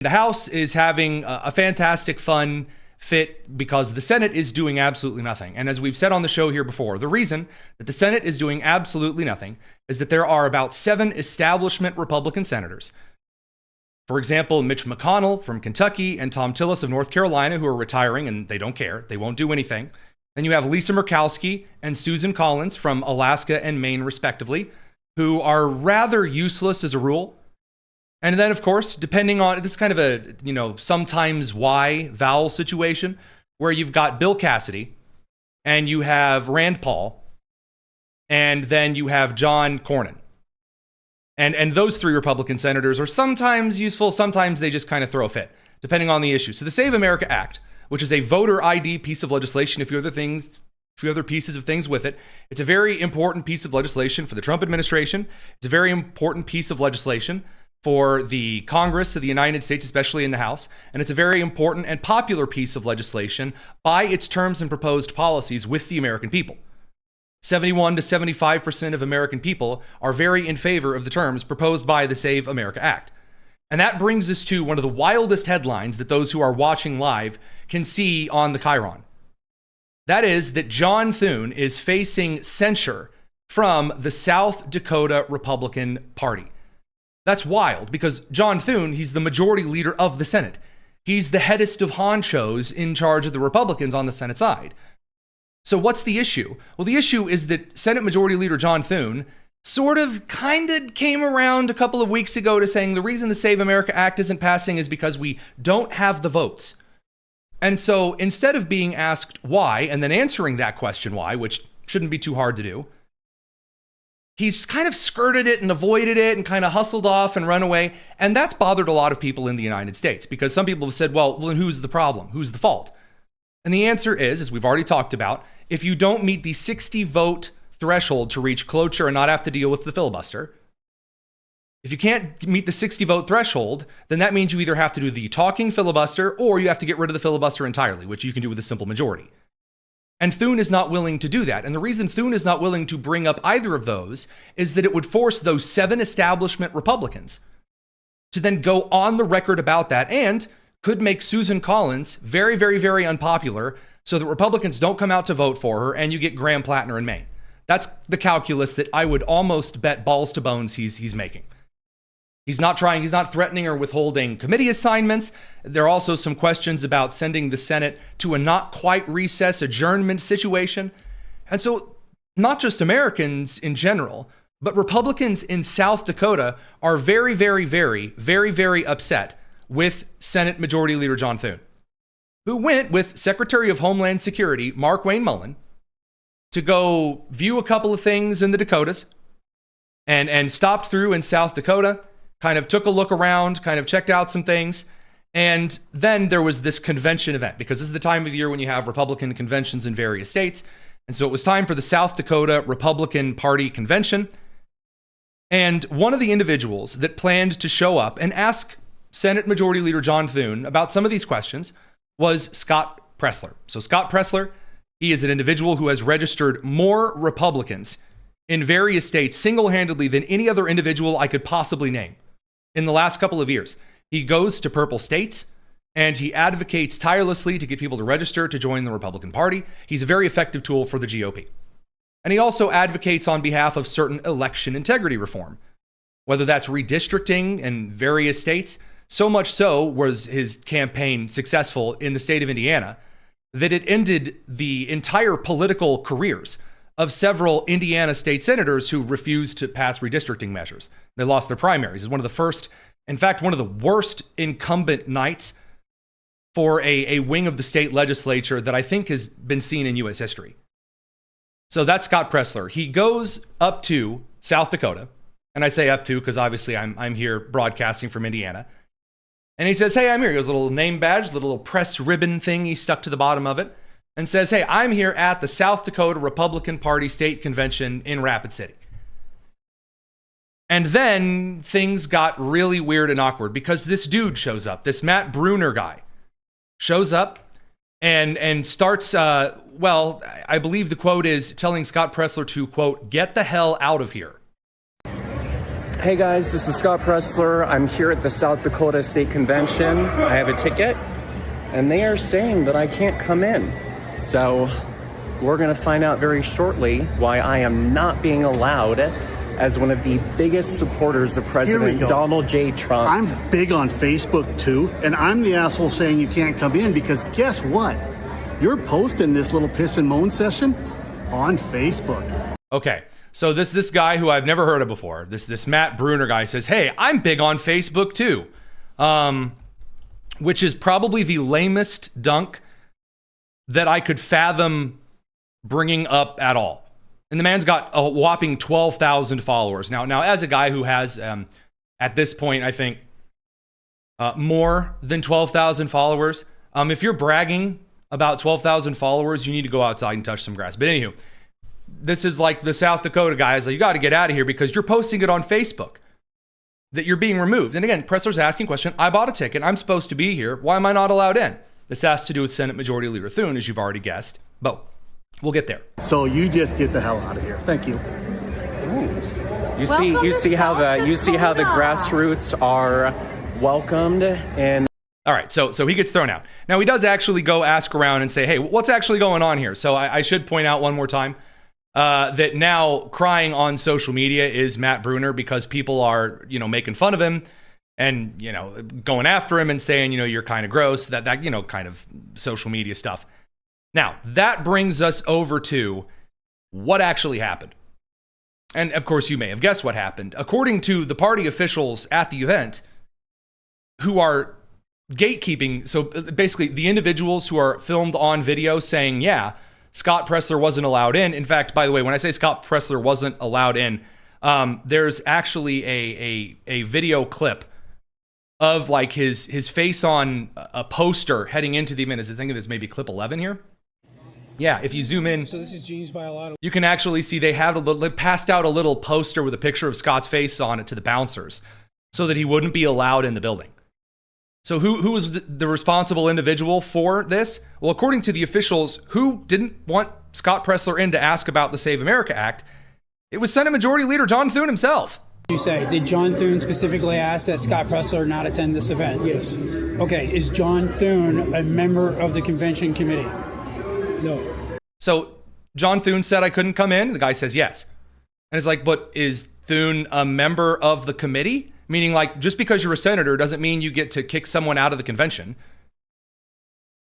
The House is having a fantastic fun fit because the Senate is doing absolutely nothing. And as we've said on the show here before, the reason that the Senate is doing absolutely nothing is that there are about 7 establishment Republican senators. For example, Mitch McConnell from Kentucky and Tom Tillis of North Carolina, who are retiring and they don't care. They won't do anything. Then you have Lisa Murkowski and Susan Collins from Alaska and Maine, respectively, who are rather useless as a rule. And then, of course, depending on, this is kind of a, sometimes why vowel situation, where you've got Bill Cassidy, and you have Rand Paul, and then you have John Cornyn. And those 3 Republican senators are sometimes useful, sometimes they just kind of throw a fit, depending on the issue. So the Save America Act, which is a voter ID piece of legislation, a few other pieces of things with it. It's a very important piece of legislation for the Trump administration. It's a very important piece of legislation for the Congress of the United States, especially in the House. And it's a very important and popular piece of legislation by its terms and proposed policies with the American people. 71 to 75% of American people are very in favor of the terms proposed by the Save America Act. And that brings us to one of the wildest headlines that those who are watching live can see on the Chiron. That is that John Thune is facing censure from the South Dakota Republican Party. That's wild because John Thune, he's the majority leader of the Senate. He's the headest of honchos in charge of the Republicans on the Senate side. So what's the issue? Well, the issue is that Senate Majority Leader John Thune kind of came around a couple of weeks ago to saying the reason the Save America Act isn't passing is because we don't have the votes. And so instead of being asked why and then answering that question why, which shouldn't be too hard to do, he's kind of skirted it and avoided it and kind of hustled off and run away. And that's bothered a lot of people in the United States because some people have said, well, then who's the problem? Who's the fault? And the answer is, as we've already talked about, if you don't meet the 60 vote threshold to reach cloture and not have to deal with the filibuster, if you can't meet the 60 vote threshold, then that means you either have to do the talking filibuster or you have to get rid of the filibuster entirely, which you can do with a simple majority. And Thune is not willing to do that. And the reason Thune is not willing to bring up either of those is that it would force those 7 establishment Republicans to then go on the record about that and could make Susan Collins very, very, very unpopular so that Republicans don't come out to vote for her and you get Graham Plattner in Maine. That's the calculus that I would almost bet balls to bones he's making. He's not threatening or withholding committee assignments. There are also some questions about sending the Senate to a not quite recess adjournment situation. And so not just Americans in general, but Republicans in South Dakota are very, very, very, very, very upset with Senate Majority Leader John Thune, who went with Secretary of Homeland Security Mark Wayne Mullen to go view a couple of things in the Dakotas and stopped through in South Dakota, kind of took a look around, kind of checked out some things. And then there was this convention event because this is the time of year when you have Republican conventions in various states. And so it was time for the South Dakota Republican Party convention. And one of the individuals that planned to show up and ask Senate Majority Leader John Thune about some of these questions was Scott Pressler. So Scott Pressler, he is an individual who has registered more Republicans in various states single-handedly than any other individual I could possibly name in the last couple of years. He goes to purple states and he advocates tirelessly to get people to register to join the Republican Party. He's a very effective tool for the GOP. And he also advocates on behalf of certain election integrity reform, whether that's redistricting in various states. So much so was his campaign successful in the state of Indiana that it ended the entire political careers of several Indiana state senators who refused to pass redistricting measures. They lost their primaries. It's one of the first, in fact, one of the worst incumbent nights for a wing of the state legislature that I think has been seen in U.S. history. So that's Scott Pressler. He goes up to South Dakota, and I say up to because obviously I'm here broadcasting from Indiana. And he says, hey, I'm here. He has a little name badge, little press ribbon thing he stuck to the bottom of it, and says, hey, I'm here at the South Dakota Republican Party State Convention in Rapid City. And then things got really weird and awkward because this dude shows up, this Matt Bruner guy shows up and starts, I believe the quote is telling Scott Pressler to, quote, get the hell out of here. Hey guys, this is Scott Pressler. I'm here at the South Dakota State Convention. I have a ticket, and they are saying that I can't come in. So we're going to find out very shortly why I am not being allowed as one of the biggest supporters of President Donald J. Trump. I'm big on Facebook too, and I'm the asshole saying you can't come in because guess what? You're posting this little piss and moan session on Facebook. Okay, so this guy who I've never heard of before, this Matt Bruner guy says, hey, I'm big on Facebook too. Which is probably the lamest dunk that I could fathom bringing up at all. And the man's got a whopping 12,000 followers. Now, as a guy who has, at this point, I think, more than 12,000 followers, if you're bragging about 12,000 followers, you need to go outside and touch some grass. But anywho, this is like the South Dakota guys. Like, you got to get out of here because you're posting it on Facebook that you're being removed. And again, Presler's asking a question. I bought a ticket. I'm supposed to be here. Why am I not allowed in? This has to do with Senate Majority Leader Thune, as you've already guessed. But we'll get there. So you just get the hell out of here. Thank you. You see how the grassroots are welcomed and. All right, so he gets thrown out. Now, he does actually go ask around and say, hey, what's actually going on here? So I should point out one more time that now crying on social media is Matt Bruner because people are, making fun of him and, going after him and saying, you're kind of gross, that kind of social media stuff. Now, that brings us over to what actually happened. And, of course, you may have guessed what happened. According to the party officials at the event who are gatekeeping, so basically the individuals who are filmed on video saying, yeah, Scott Pressler wasn't allowed in. In fact, by the way, when I say Scott Pressler wasn't allowed in, there's actually a video clip of like his face on a poster heading into the event. I think of this maybe clip 11 here. Yeah, if you zoom in, so this is Gene's by a lot of. You can actually see they passed out a little poster with a picture of Scott's face on it to the bouncers so that he wouldn't be allowed in the building. So who was the responsible individual for this? Well, according to the officials who didn't want Scott Pressler in to ask about the Save America Act, it was Senate Majority Leader John Thune himself. You say, did John Thune specifically ask that Scott Pressler not attend this event? Yes. Okay, is John Thune a member of the convention committee? No. So John Thune said I couldn't come in. The guy says yes. And it's like, but is Thune a member of the committee? Meaning, like, just because you're a senator doesn't mean you get to kick someone out of the convention.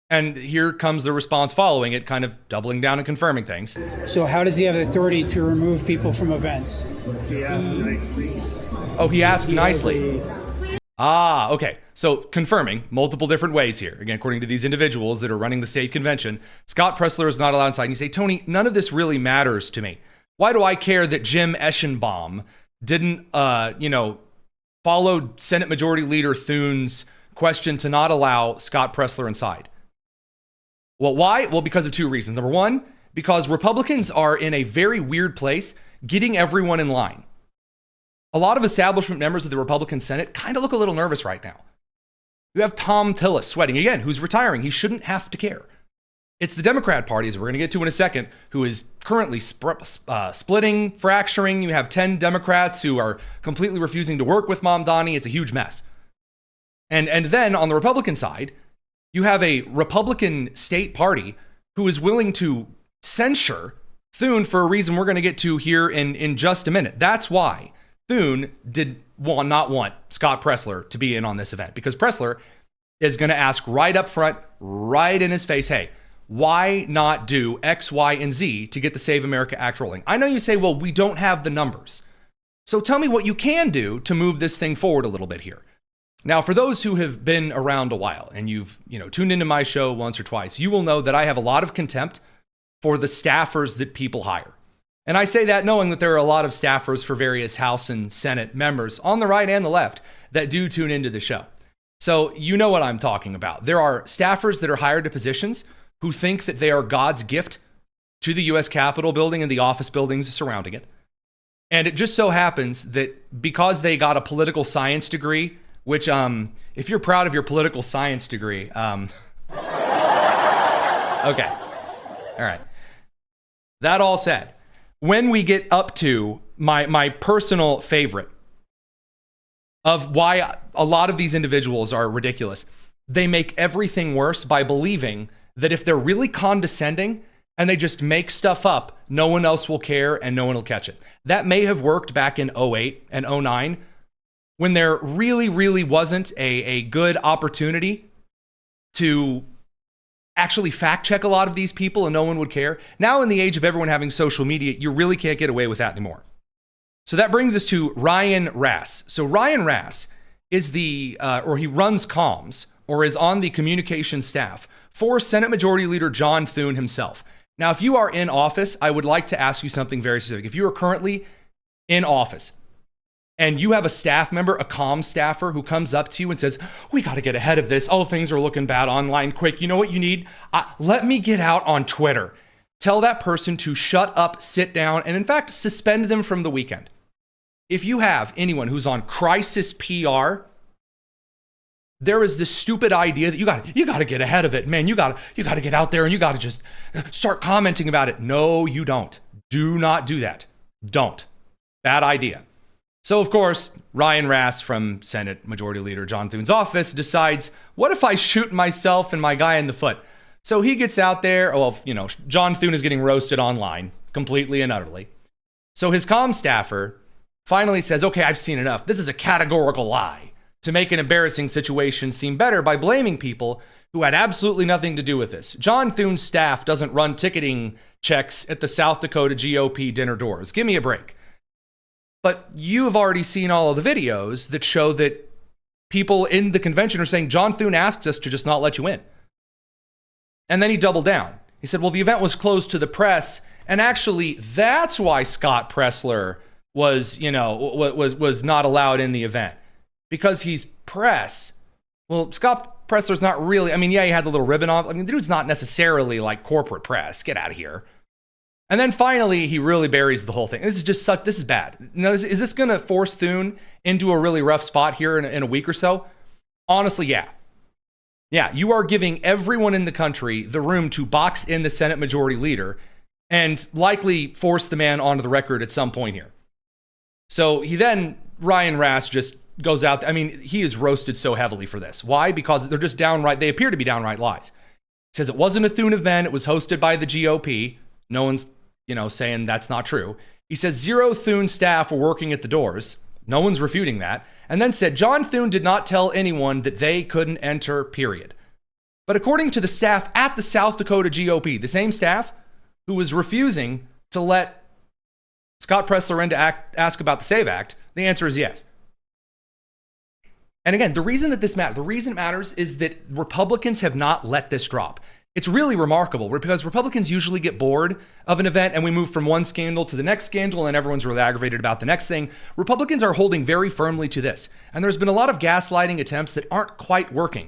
And here comes the response following it, kind of doubling down and confirming things. So how does he have the authority to remove people from events? He asked nicely. Oh, he asked nicely. Ah, okay. So confirming multiple different ways here. Again, according to these individuals that are running the state convention, Scott Pressler is not allowed inside. And you say, Tony, none of this really matters to me. Why do I care that Jim Eschenbaum didn't, followed Senate Majority Leader Thune's question to not allow Scott Pressler inside? Well, why? Well, because of two reasons. Number one, because Republicans are in a very weird place getting everyone in line. A lot of establishment members of the Republican Senate kind of look a little nervous right now. You have Tom Tillis sweating, again, who's retiring. He shouldn't have to care. It's the Democrat Party, as we're going to get to in a second, who is currently splitting, fracturing. You have 10 Democrats who are completely refusing to work with Mom Donnie. It's a huge mess. And then on the Republican side, you have a Republican state party who is willing to censure Thune for a reason we're going to get to here in just a minute. That's why Thune did not want Scott Pressler to be in on this event, because Presler is going to ask right up front, right in his face, hey, why not do X, Y, and Z to get the Save America Act rolling? I know you say, well, we don't have the numbers. So tell me what you can do to move this thing forward a little bit here. Now, for those who have been around a while and you've tuned into my show once or twice, you will know that I have a lot of contempt for the staffers that people hire. And I say that knowing that there are a lot of staffers for various House and Senate members on the right and the left that do tune into the show. So you know what I'm talking about. There are staffers that are hired to positions who think that they are God's gift to the U.S. Capitol building and the office buildings surrounding it. And it just so happens that because they got a political science degree, which if you're proud of your political science degree, okay, all right. That all said, when we get up to my personal favorite of why a lot of these individuals are ridiculous. They make everything worse by believing that if they're really condescending and they just make stuff up, no one else will care and no one will catch it. That may have worked back in 08 and 09 when there really wasn't a good opportunity to actually fact check a lot of these people and no one would care. Now in the age of everyone having social media, you really can't get away with that anymore. So that brings us to Ryan Rass. So Ryan Rass is he runs comms, or is on the communications staff for Senate Majority Leader John Thune himself. Now, if you are in office, I would like to ask you something very specific. If you are currently in office and you have a staff member, a comms staffer, who comes up to you and says, we got to get ahead of this. Oh, things are looking bad online. Quick, you know what you need? Let me get out on Twitter. Tell that person to shut up, sit down, and in fact, suspend them from the weekend. If you have anyone who's on crisis PR, there is this stupid idea that you got to get ahead of it, man. You got to get out there and you got to just start commenting about it. No, you don't. Do not do that. Don't. Bad idea. So of course, Ryan Rass from Senate Majority Leader John Thune's office decides, what if I shoot myself and my guy in the foot? So he gets out there. Well, John Thune is getting roasted online completely and utterly. So his comm staffer finally says, okay, I've seen enough. This is a categorical lie, to make an embarrassing situation seem better by blaming people who had absolutely nothing to do with this. John Thune's staff doesn't run ticketing checks at the South Dakota GOP dinner doors. Give me a break. But you have already seen all of the videos that show that people in the convention are saying, John Thune asked us to just not let you in. And then he doubled down. He said, well, the event was closed to the press, and actually that's why Scott Pressler was not allowed in the event, because he's press. Well, Scott Pressler's not really, he had the little ribbon on. The dude's not necessarily like corporate press. Get out of here. And then finally, he really buries the whole thing. This is bad. Now, is this going to force Thune into a really rough spot here in a week or so? Honestly, yeah. Yeah, you are giving everyone in the country the room to box in the Senate Majority Leader and likely force the man onto the record at some point here. So Ryan Rass just goes out. He is roasted so heavily for this. Why? Because they're just they appear to be downright lies. He says it wasn't a Thune event. It was hosted by the GOP. No one's, saying that's not true. He says 0 Thune staff were working at the doors. No one's refuting that. And then said John Thune did not tell anyone that they couldn't enter, period. But according to the staff at the South Dakota GOP, the same staff who was refusing to let Scott Pressler in to ask about the SAVE Act, the answer is yes. And again, the reason it matters is that Republicans have not let this drop. It's really remarkable because Republicans usually get bored of an event and we move from one scandal to the next scandal and everyone's really aggravated about the next thing. Republicans are holding very firmly to this. And there's been a lot of gaslighting attempts that aren't quite working.